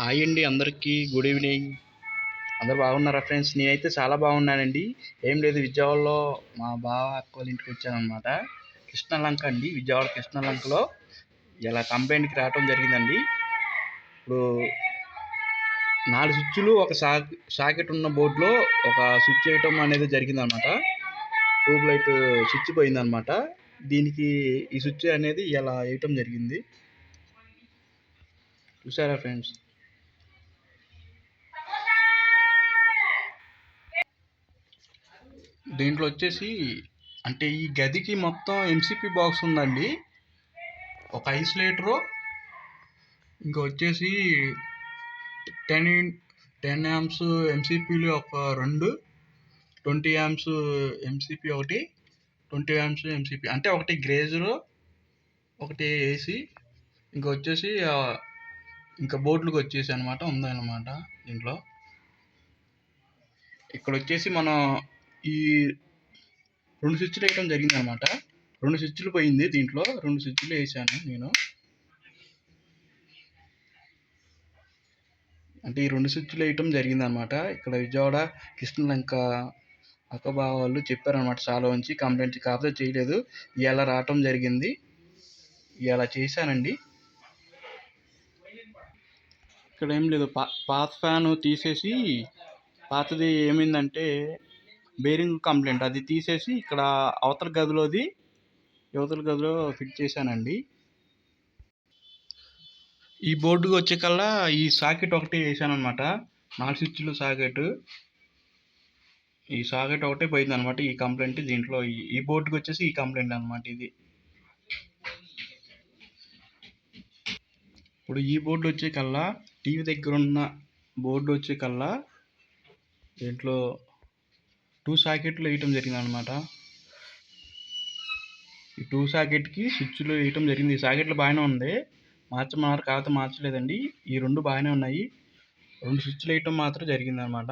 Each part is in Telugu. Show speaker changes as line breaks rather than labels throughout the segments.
హాయ్ అండి, అందరికీ గుడ్ ఈవినింగ్. అందరు బాగున్నారా ఫ్రెండ్స్? నేనైతే చాలా బాగున్నానండి. ఏం లేదు, విజయవాడలో మా బావ అక్క వాళ్ళ ఇంటికి వచ్చానమాట. కృష్ణలంక అండి, విజయవాడ కృష్ణలంకలో ఇలా కంప్లైంట్కి రావడం జరిగిందండి. ఇప్పుడు 4 స్విచ్లు ఒక సాకెట్ ఉన్న బోర్డులో ఒక స్విచ్ వేయటం అనేది జరిగిందనమాట. ట్యూబ్ లైట్ స్విచ్ పోయిందనమాట. దీనికి ఈ స్విచ్ అనేది ఇలా వేయటం జరిగింది. చూసారా ఫ్రెండ్స్? దీంట్లో వచ్చేసి అంటే ఈ గదికి మొత్తం ఎంసీపీ బాక్స్ ఉందండి. ఒక ఐసోలేటరు, ఇంకా వచ్చేసి 10 యామ్స్ ఎంసీపీలు ఒక 2, 20 యామ్స్ ఎంసీపీ ఒకటి, 20 యామ్స్ ఎంసీపీ అంటే ఒకటి గ్రేజరు, ఒకటి ఏసీ, ఇంకా వచ్చేసి ఇంకా బోర్డులకు వచ్చేసి అనమాట ఉందన్నమాట. దీంట్లో ఇక్కడ వచ్చేసి మనం ఈ 2 స్విచ్లు వేయడం జరిగింది అనమాట. 2 స్విచ్లు పోయింది. దీంట్లో 2 స్విచ్లు వేసాను నేను. అంటే ఈ 2 స్విచ్లు వేయటం జరిగింది అనమాట. ఇక్కడ విజయవాడ కృష్ణలంక అక్కబావ వాళ్ళు చెప్పారనమాట. చాలా ఉంచి కంప్లైంట్ కాకపోతే చేయలేదు. ఇలా రావటం జరిగింది, ఇలా చేశానండి. ఇక్కడ ఏం లేదు, పాత ఫ్యాను తీసేసి, పాతది ఏమైందంటే బేరింగ్ కంప్లైంట్, అది తీసేసి ఇక్కడ అవతల గదిలోది యువతల గదిలో ఫిట్ చేశానండి. ఈ బోర్డుకి వచ్చే కల్లా ఈ సాకెట్ ఒకటి వేసాను అనమాట. 4 స్విచ్లు సాకెట్, ఈ సాకెట్ ఒకటే పోయింది అనమాట. ఈ కంప్లైంట్ దీంట్లో ఈ బోర్డుకి వచ్చేసి ఈ కంప్లైంట్ అనమాట. ఇది ఇప్పుడు ఈ బోర్డు వచ్చే కల్లా, టీవీ దగ్గర ఉన్న బోర్డు వచ్చే కల్లా దీంట్లో 2 సాకెట్లు వేయటం జరిగింది అనమాట. ఈ 2 సాకెట్కి స్విచ్లు వేయటం జరిగింది. ఈ సాకెట్లు బాగానే ఉంది, మార్చమన్నారు కాకపోతే మార్చలేదండి. ఈ 2 బాగానే ఉన్నాయి. 2 స్విచ్లు వేయటం మాత్రం జరిగింది అనమాట.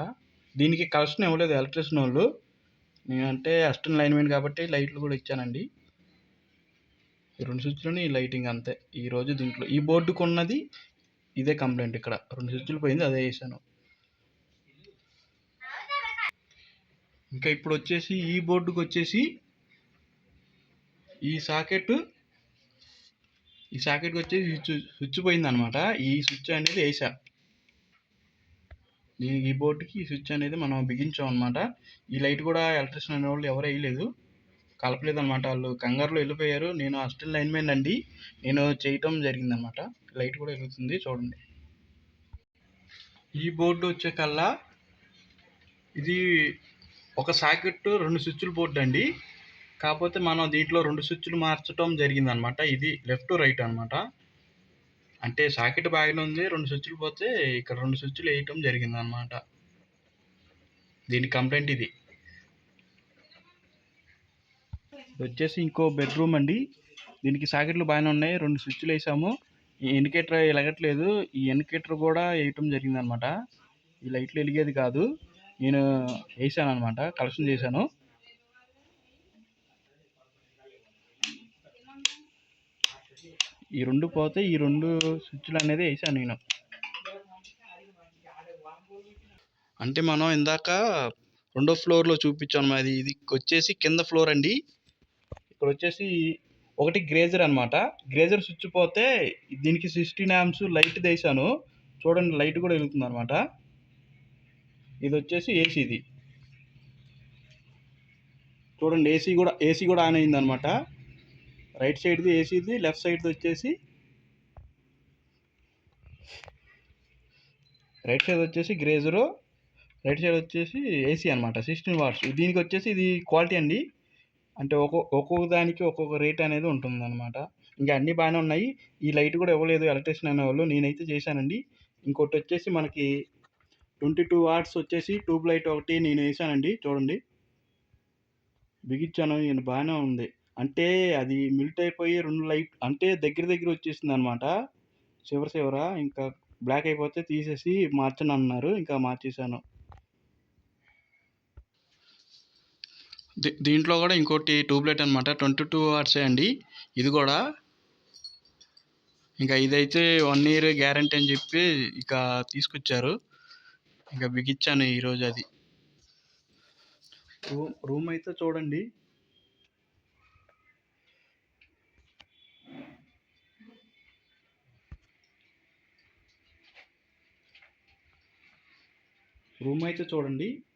దీనికి కనెక్షన్ ఇవ్వలేదు ఎలక్ట్రీషియన్ వాళ్ళు. నేనంటే అసిస్టెంట్ లైన్మెన్ కాబట్టి లైట్లు కూడా ఇచ్చానండి. ఈ 2 స్విచ్లోని లైటింగ్ అంతే. ఈరోజు దీంట్లో ఈ బోర్డుకు ఉన్నది ఇదే కంప్లైంట్. ఇక్కడ 2 స్విచ్లు పోయింది, అదే వేసాను. ఇంకా ఇప్పుడు వచ్చేసి ఈ బోర్డుకు వచ్చేసి ఈ సాకెట్కి వచ్చేసి స్విచ్ పోయింది అనమాట. ఈ స్విచ్ అనేది వేసా. ఈ బోర్డుకి ఈ స్విచ్ అనేది మనం బిగించాం అనమాట. ఈ లైట్ కూడా ఎలక్ట్రీషియన్ అనే వాళ్ళు ఎవరు వేయలేదు, కలపలేదు అనమాట. వాళ్ళు కంగారులో వెళ్ళిపోయారు. నేను అసిస్టెంట్ లైన్మెన్ అండి, నేను చేయటం జరిగిందనమాట. లైట్ కూడా వెలుగుతుంది చూడండి. ఈ బోర్డు వచ్చే కల్లా ఇది ఒక సాకెట్ 2 స్విచ్ల బోర్డు అండి. కాకపోతే మనం దీంట్లో 2 స్విచ్లు మార్చడం జరిగిందనమాట. ఇది లెఫ్ట్ రైట్ అనమాట. అంటే సాకెట్ బాగానే ఉంది, 2 స్విచ్లు పోతే ఇక్కడ 2 స్విచ్లు వేయటం జరిగిందనమాట. దీని కంప్లైంట్ ఇది. వచ్చేసి ఇంకో బెడ్రూమ్ అండి. దీనికి సాకెట్లు బాగానే ఉన్నాయి, 2 స్విచ్లు వేసాము. ఈ ఇండికేటర్ వెలగట్లేదు, ఈ ఇండికేటర్ కూడా వేయటం జరిగిందనమాట. ఈ లైట్లు వెలిగేది కాదు, నేను వేసాను అనమాట, కలెక్షన్ చేశాను. ఈ 2 పోతే ఈ 2 స్విచ్లు అనేది వేసాను నేను. అంటే మనం ఇందాక 2వ ఫ్లోర్లో చూపించాను, అది ఇది వచ్చేసి కింద ఫ్లోర్ అండి. ఇక్కడ వచ్చేసి ఒకటి గ్రేజర్ అనమాట. గ్రేజర్ స్విచ్ పోతే దీనికి 16 యామ్స్ లైట్ వేసాను చూడండి, లైట్ కూడా వెలుగుతుంది అనమాట. ఇది వచ్చేసి ఏసీది చూడండి, ఏసీ కూడా ఆన్ అయింది అనమాట. రైట్ సైడ్ది ఏసీది, లెఫ్ట్ సైడ్ది వచ్చేసి రైట్ సైడ్ వచ్చేసి గ్రేజరు, రైట్ సైడ్ వచ్చేసి ఏసీ అనమాట. 16 వాట్స్. దీనికి వచ్చేసి ఇది క్వాలిటీ అండి. అంటే ఒక్కొక్క దానికి ఒక్కొక్క రేట్ అనేది ఉంటుంది అనమాట. ఇంకా అన్నీ బాగానే ఉన్నాయి. ఈ లైట్ కూడా ఇవ్వలేదు ఎలక్ట్రీషియన్ అనేవాళ్ళు, నేనైతే చేశానండి. ఇంకోటి వచ్చేసి మనకి 22 వాట్స్ వచ్చేసి ట్యూబ్ లైట్ ఒకటి నేను వేసానండి. చూడండి, బిగించాను, ఇది బాగానే ఉంది. అంటే అది మిల్ట్ అయిపోయి 2 లైట్ అంటే దగ్గర వచ్చేసింది అనమాట. చివర ఇంకా బ్లాక్ అయిపోతే తీసేసి మార్చను అన్నారు, ఇంకా మార్చేసాను. దీంట్లో కూడా ఇంకోటి ట్యూబ్ లైట్ అనమాట, 22 వాట్సే అండి. ఇది కూడా ఇంకా ఇదైతే 1 ఇయర్ గ్యారంటీ అని చెప్పి ఇక తీసుకొచ్చారు. ఇక బిగించాను ఈరోజు అది. రూమ్ అయితే చూడండి.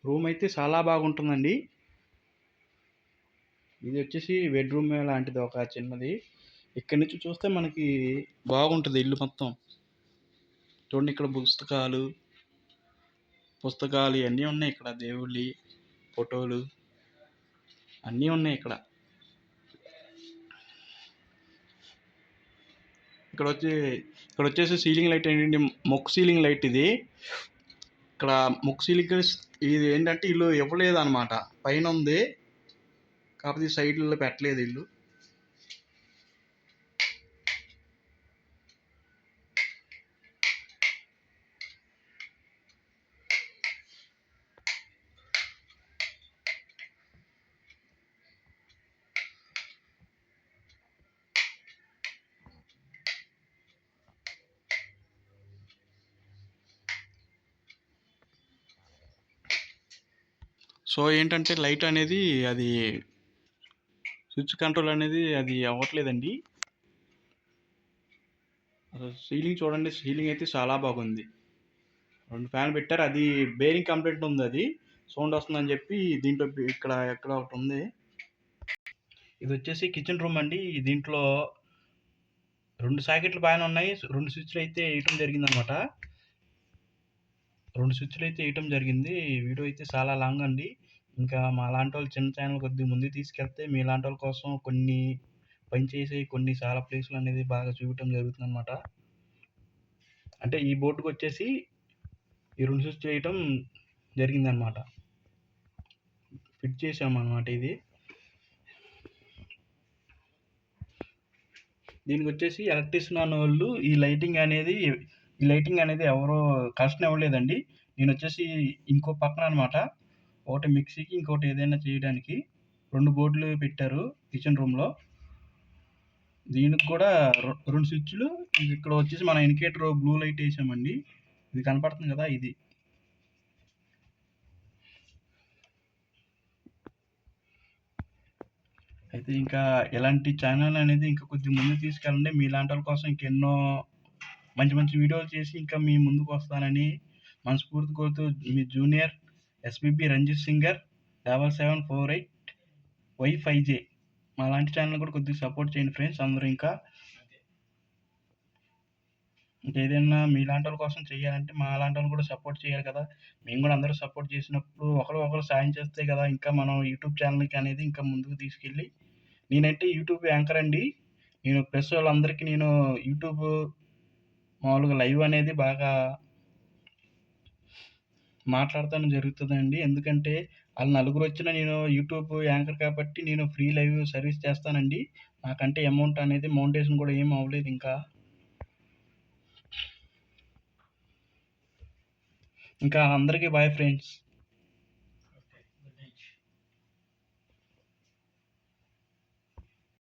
రూమ్ అయితే చాలా బాగుంటుందండి. ఇది వచ్చేసి బెడ్రూమ్ లాంటిది ఒక చిన్నది. ఇక్కడి నుంచి చూస్తే మనకి బాగుంటుంది ఇల్లు మొత్తం. చూడండి, ఇక్కడ పుస్తకాలు ఇవన్నీ ఉన్నాయి. ఇక్కడ దేవుళ్ళి ఫోటోలు అన్నీ ఉన్నాయి ఇక్కడ. ఇక్కడ వచ్చేసి సీలింగ్ లైట్ ఏంటంటే మొక్కు సీలింగ్ లైట్ ఇది. ఇక్కడ మొక్కు సీలింగ్ ఇది ఏంటంటే ఇల్లు ఇవ్వలేదు అనమాట. పైన ఉంది, కాకపోతే సైడ్లో పెట్టలేదు ఇల్లు. సో ఏంటంటే లైట్ అనేది అది స్విచ్ కంట్రోల్ అనేది అది అవ్వట్లేదండి. అసలు సీలింగ్ చూడండి, సీలింగ్ అయితే చాలా బాగుంది. 2 ఫ్యాన్ పెట్టారు. అది బేరింగ్ కంప్లైంట్ ఉంది, అది సౌండ్ వస్తుందని చెప్పి దీంట్లో ఎక్కడ ఒకటి ఉంది. ఇది వచ్చేసి కిచెన్ రూమ్ అండి. దీంట్లో 2 సాకెట్లు బాగానే ఉన్నాయి. 2 స్విచ్లు అయితే వేయటం జరిగింది అనమాట. 2 స్విచ్లు అయితే వేయటం జరిగింది. వీడియో అయితే చాలా లాంగ్ అండి. ఇంకా మా లాంటి వాళ్ళు చిన్న ఛానల్ కొద్దిగా ముందుకు తీసుకెళ్తే మీ లాంటి వాళ్ళ కోసం కొన్ని పనిచేసి కొన్ని చాలా ప్లేసులు అనేది బాగా చూపించడం జరుగుతుంది అనమాట. అంటే ఈ బోర్డుకి వచ్చేసి ఈ 2 స్విచ్లు వేయటం జరిగిందనమాట. ఫిట్ చేసామన్నమాట ఇది. దీనికి వచ్చేసి ఎలక్ట్రీషియన్ వాళ్ళు ఈ లైటింగ్ అనేది ఎవరో కనెక్షన్ ఇవ్వలేదండి. నేను వచ్చేసి ఇంకో పక్కన అనమాట, ఒకటి మిక్సీకి ఇంకోటి ఏదైనా చేయడానికి 2 బోర్డులు పెట్టారు కిచెన్ రూమ్లో. దీనికి కూడా 2 స్విచ్లు. ఇక్కడ వచ్చేసి మన ఇండికేటర్ బ్లూ లైట్ వేసామండి. ఇది కనపడుతుంది కదా, ఇది. అయితే ఇంకా ఇలాంటి ఛానల్ అనేది ఇంకా కొద్దిగా ముందుకు తీసుకెళ్ళండి. మీలాంటి వాళ్ళ కోసం ఇంకెన్నో మంచి మంచి వీడియోలు చేసి ఇంకా మీ ముందుకు వస్తానని మనస్ఫూర్తి కోరుతూ, మీ జూనియర్ ఎస్బిబి రంజిత్ సింగర్ 7748Y5J. మా లాంటి ఛానల్ కూడా కొద్దిగా సపోర్ట్ చేయండి ఫ్రెండ్స్ అందరూ. ఇంకేదైనా మీలాంటి వాళ్ళ కోసం చేయాలంటే మా లాంటి వాళ్ళు కూడా సపోర్ట్ చేయాలి కదా. మేము కూడా అందరూ సపోర్ట్ చేసినప్పుడు ఒకరు సాయం చేస్తే కదా ఇంకా మనం యూట్యూబ్ ఛానల్కి అనేది ఇంకా ముందుకు తీసుకెళ్ళి. నేనంటే యూట్యూబ్ యాంకర్ అండి. నేను ప్రెస్ వాళ్ళందరికీ నేను యూట్యూబ్ మామూలుగా లైవ్ అనేది బాగా మాట్లాడతాను జరుగుతుందండి. ఎందుకంటే వాళ్ళు నలుగురు వచ్చినా నేను యూట్యూబ్ యాంకర్ కాబట్టి నేను ఫ్రీ లైవ్ సర్వీస్ చేస్తానండి. నాకంటే అమౌంట్ అనేది మౌంటేషన్ కూడా ఏం అవ్వలేదు ఇంకా అందరికీ బాయ్ ఫ్రెండ్స్.